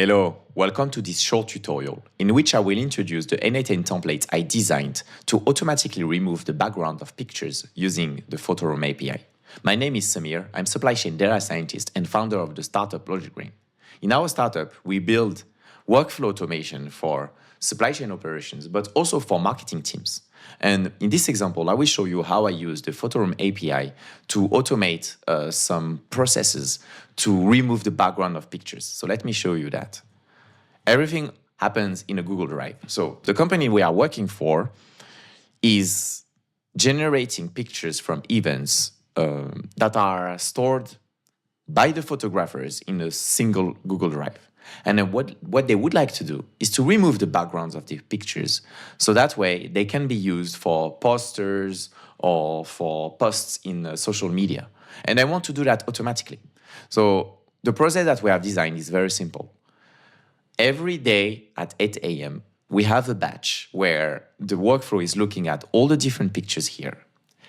Hello, welcome to this short tutorial in which I will introduce the n8n template I designed to automatically remove the background of pictures using the Photoroom API. My name is Samir, I'm supply chain data scientist and founder of the startup LogicBrain. In our startup, we build workflow automation for supply chain operations, but also for marketing teams. And in this example, I will show you how I use the Photoroom API to automate some processes to remove the background of pictures. So let me show you that. Everything happens in a Google Drive. So the company we are working for is generating pictures from events that are stored by the photographers in a single Google Drive. And then what they would like to do is to remove the backgrounds of the pictures, so that way they can be used for posters or for posts in social media. And I want to do that automatically. So the process that we have designed is very simple. Every day at 8 a.m., we have a batch where the workflow is looking at all the different pictures here,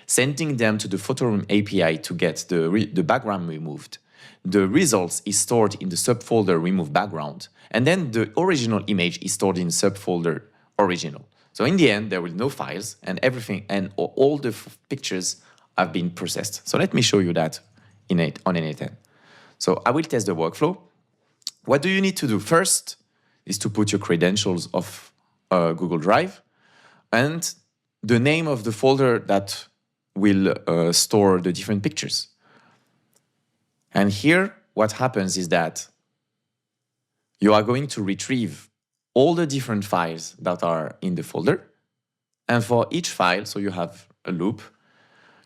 sending them to the Photoroom API to get the background removed. The results is stored in the subfolder remove background, and then the original image is stored in subfolder original. So in the end, there will be no files, and everything and all the pictures have been processed. So let me show you that on n8n. So I will test the workflow. What do you need to do first is to put your credentials of Google Drive and the name of the folder that will store the different pictures. And here, what happens is that you are going to retrieve all the different files that are in the folder. And for each file, so you have a loop,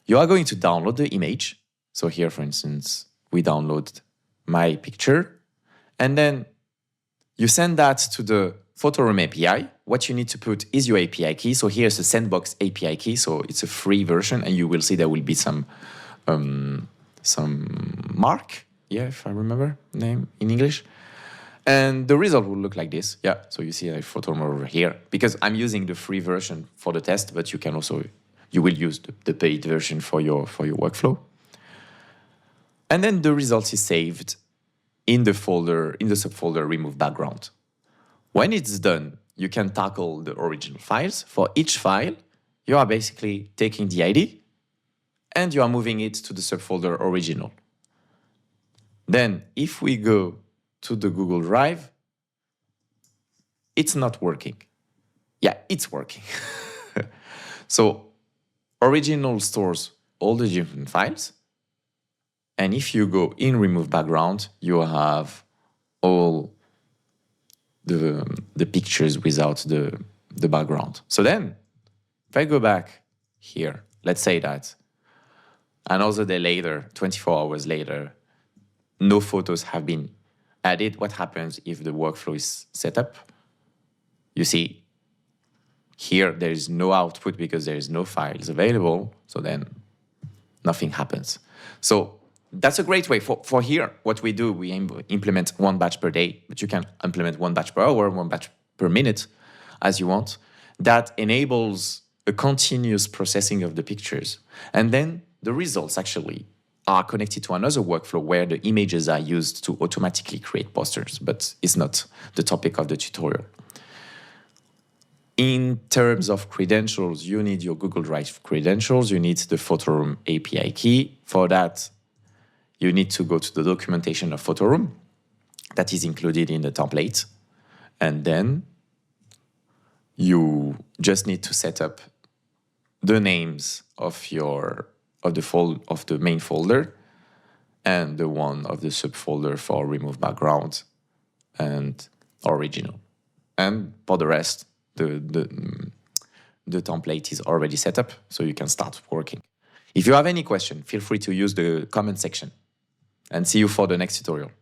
you are going to download the image. So here, for instance, we download my picture. And then you send that to the Photoroom API. What you need to put is your API key. So here's the sandbox API key. So it's a free version, and you will see there will be some mark, if I remember the name in English. And the result will look like this. Yeah, so you see a Photoroom over here, because I'm using the free version for the test, but you can also, you will use the paid version for your workflow. And then the result is saved in the folder, in the subfolder remove background. When it's done, you can tackle the original files. For each file, you are basically taking the ID and you are moving it to the subfolder original. Then if we go to the Google Drive, it's not working. Yeah, it's working. So original stores all the different files. And if you go in remove background, you have all the pictures without the background. So then if I go back here, let's say that another day later, 24 hours later, no photos have been added. What happens if the workflow is set up? You see, here there is no output because there is no files available. So then nothing happens. So that's a great way. For here, what we do, we implement one batch per day, but you can implement one batch per hour, one batch per minute, as you want. That enables a continuous processing of the pictures. And then the results actually are connected to another workflow where the images are used to automatically create posters, but it's not the topic of the tutorial. In terms of credentials, you need your Google Drive credentials, you need the Photoroom API key. For that, you need to go to the documentation of Photoroom that is included in the template. And then you just need to set up the names of the main folder and the one of the subfolder for remove background and original. And for the rest, the template is already set up, so you can start working. If you have any question, feel free to use the comment section, and see you for the next tutorial.